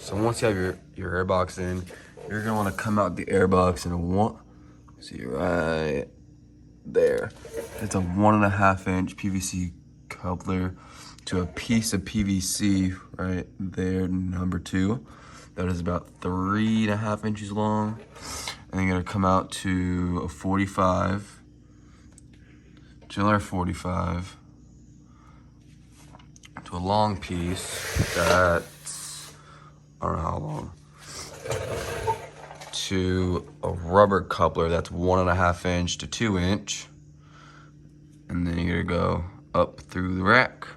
So once you have your airbox in, you're gonna want to come out the airbox and see right there. It's a 1.5 inch PVC coupler to a piece of PVC right there, number 2. That is about 3.5 inches long. And you're gonna come out to a 45, to another 45, to a long piece that's, I don't know how long, to a rubber coupler that's 1.5 inch to 2 inch. And then you're gonna go up through the rack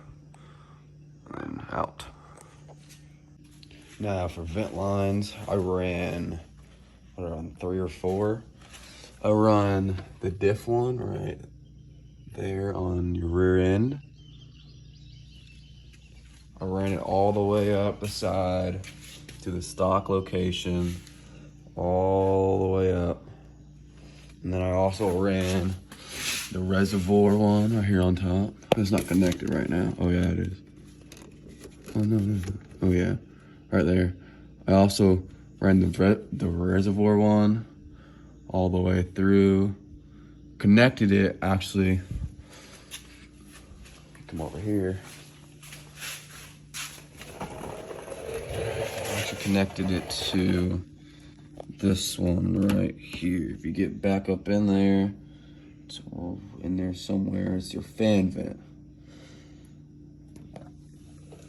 and out. Now for vent lines, I ran 3 or 4. I run the diff one right there on your rear end. I ran it all the way up the side to the stock location, all the way up. And then I also ran the reservoir one right here on top. It's not connected right now. Oh yeah, it is. Oh no. Oh yeah, right there. I also ran the reservoir one all the way through. Connected it actually. Come over here. Actually connected it to this one right here. If you get back up in there, it's in there somewhere. It's your fan vent.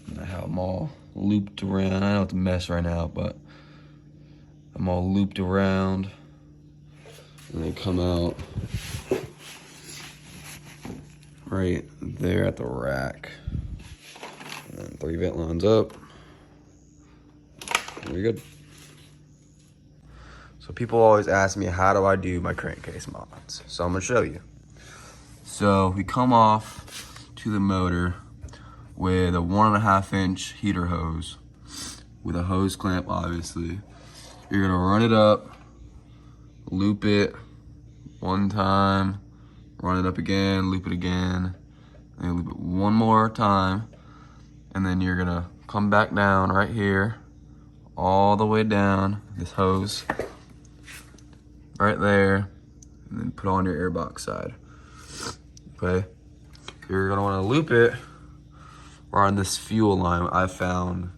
And I have them all looped around. I know it's a mess right now, but I'm all looped around. And they come out right there at the rack. And then 3 vent lines up. Very good. So people always ask me, how do I do my crankcase mods? So I'm gonna show you. So we come off to the motor with a 1.5 inch heater hose with a hose clamp, obviously. You're gonna run it up, loop it one time, run it up again, loop it again, and loop it one more time. And then you're gonna come back down right here, all the way down this hose, right there, and then put on your airbox side. Okay, you're gonna wanna loop it on this fuel line. I found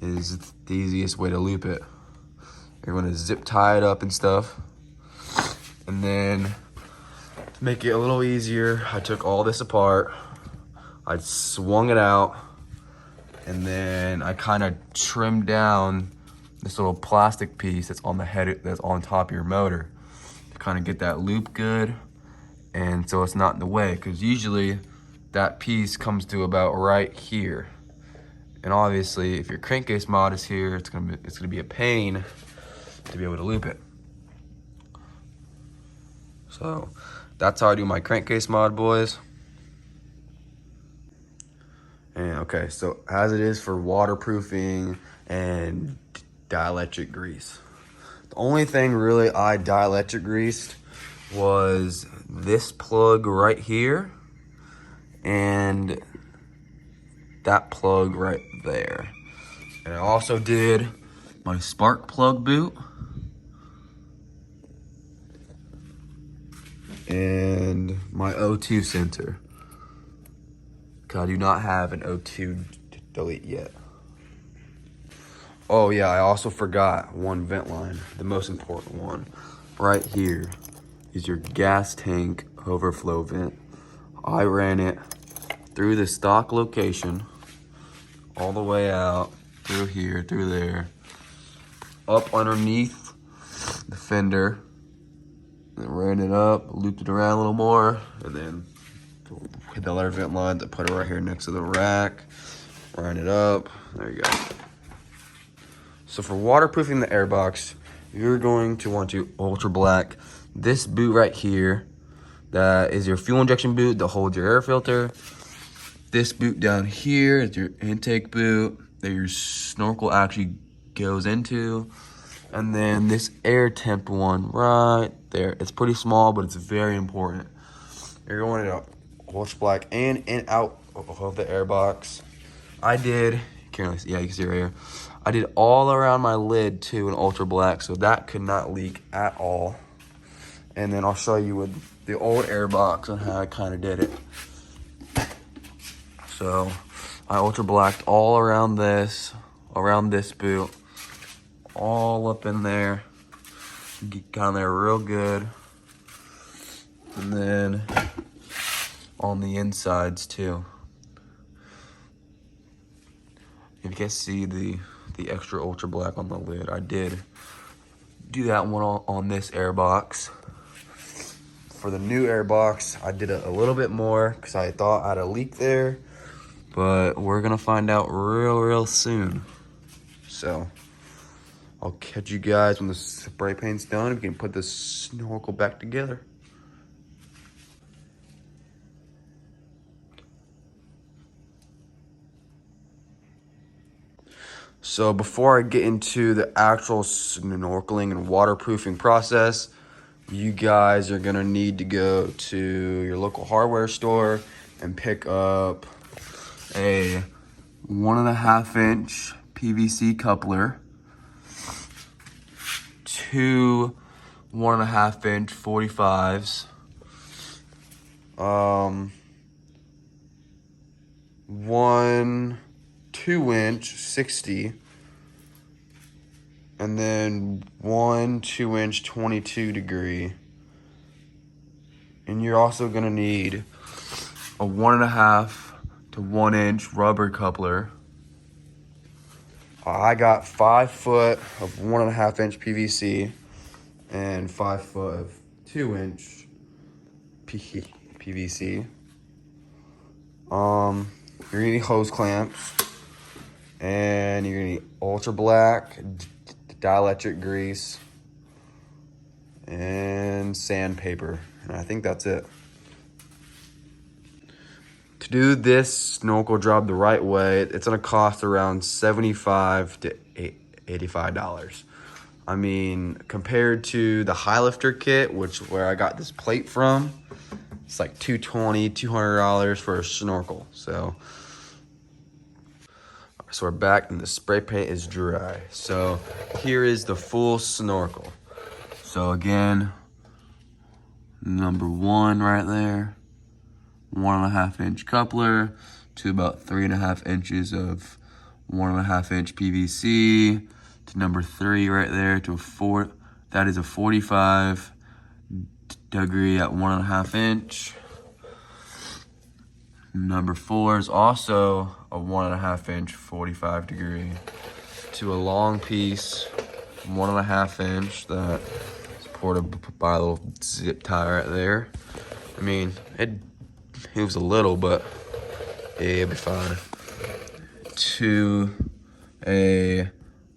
is the easiest way to loop it. You're gonna zip tie it up and stuff. And then to make it a little easier, I took all this apart, I swung it out, and then I kind of trimmed down this little plastic piece that's on the head, that's on top of your motor, to kind of get that loop good, and so it's not in the way, because usually that piece comes to about right here. And obviously, if your crankcase mod is here, it's gonna be a pain to be able to loop it. So that's how I do my crankcase mod, boys. And okay, so as it is for waterproofing and dielectric grease, the only thing really I dielectric greased was this plug right here and that plug right there. And I also did my spark plug boot and my O2 sensor. I do not have an O2 delete yet. Oh yeah, I also forgot one vent line, the most important one. Right here is your gas tank overflow vent. I ran it through the stock location, all the way out, through here, through there, up underneath the fender, and ran it up, looped it around a little more, and then hit the other vent line to put it right here next to the rack, ran it up, there you go. So for waterproofing the airbox, you're going to want to ultra black this boot right here. That is your fuel injection boot that holds your air filter. This boot down here is your intake boot that your snorkel actually goes into. And then this air temp one right there. It's pretty small, but it's very important. You're going to ultra black in and out of the airbox. I did, can't really see, yeah, you can see right here. I did all around my lid too in ultra black, so that could not leak at all. And then I'll show you with the old Airbox on how I kind of did it. So I ultra blacked all around this boot, all up in there, got in there real good. And then on the insides too. You guys see the extra ultra black on the lid. I did do that one on this Airbox. For the new Airbox, I did a little bit more because I thought I had a leak there, but we're gonna find out real soon. So I'll catch you guys when the spray paint's done. We can put this snorkel back together. So before I get into the actual snorkeling and waterproofing process, you guys are gonna need to go to your local hardware store and pick up a 1.5 inch PVC coupler, 2 1.5 inch 45s, 1 2 inch 60, and then 1 2 inch 22 degree. And you're also gonna need a 1.5 to 1 inch rubber coupler. I got 5 foot of 1.5 inch PVC and 5 foot of 2 inch PVC. You're gonna need hose clamps, and you're gonna need ultra black dielectric grease and sandpaper, and I think that's it. To do this snorkel job the right way, it's gonna cost around $75 to $85. I mean, compared to the high lifter kit, where I got this plate from, it's like $220, $200 for a snorkel. So we're back and the spray paint is dry. So here is the full snorkel. So again, number 1 right there, 1.5 inch coupler to about 3.5 inches of 1.5 inch PVC, to number 3 right there to that is a 45 degree at 1.5 inch. Number 4 is also a 1.5 inch 45 degree to a long piece, 1.5 inch, that is supported by a little zip tie right there. I mean, it moves a little, but yeah, it'll be fine. To a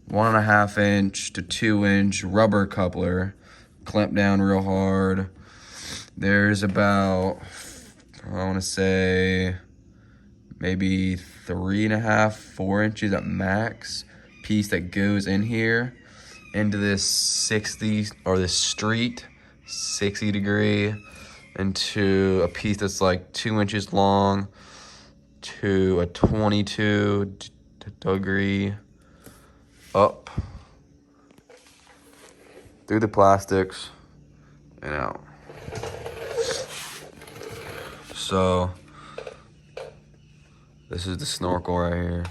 1.5 inch to 2 inch rubber coupler, clamp down real hard. There's about, I want to say, maybe 3.5, 4 inches at max piece that goes in here into this 60, or this street 60 degree, into a piece that's like 2 inches long to a 22 degree up through the plastics and out. So this is the snorkel right here.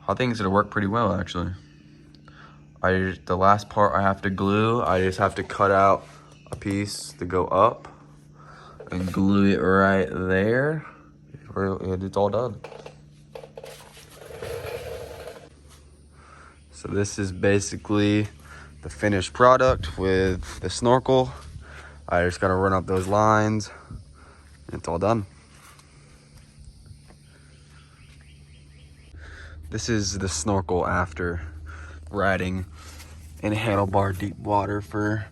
I think it's gonna work pretty well, actually. The last part I have to glue, I just have to cut out a piece to go up and glue it right there. It's all done. So this is basically the finished product with the snorkel. I just gotta run up those lines and it's all done. This is the snorkel after riding in handlebar deep water for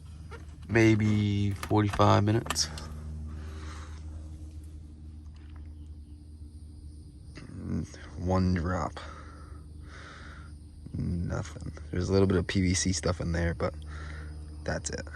maybe 45 minutes. One drop. Nothing. There's a little bit of PVC stuff in there, but that's it.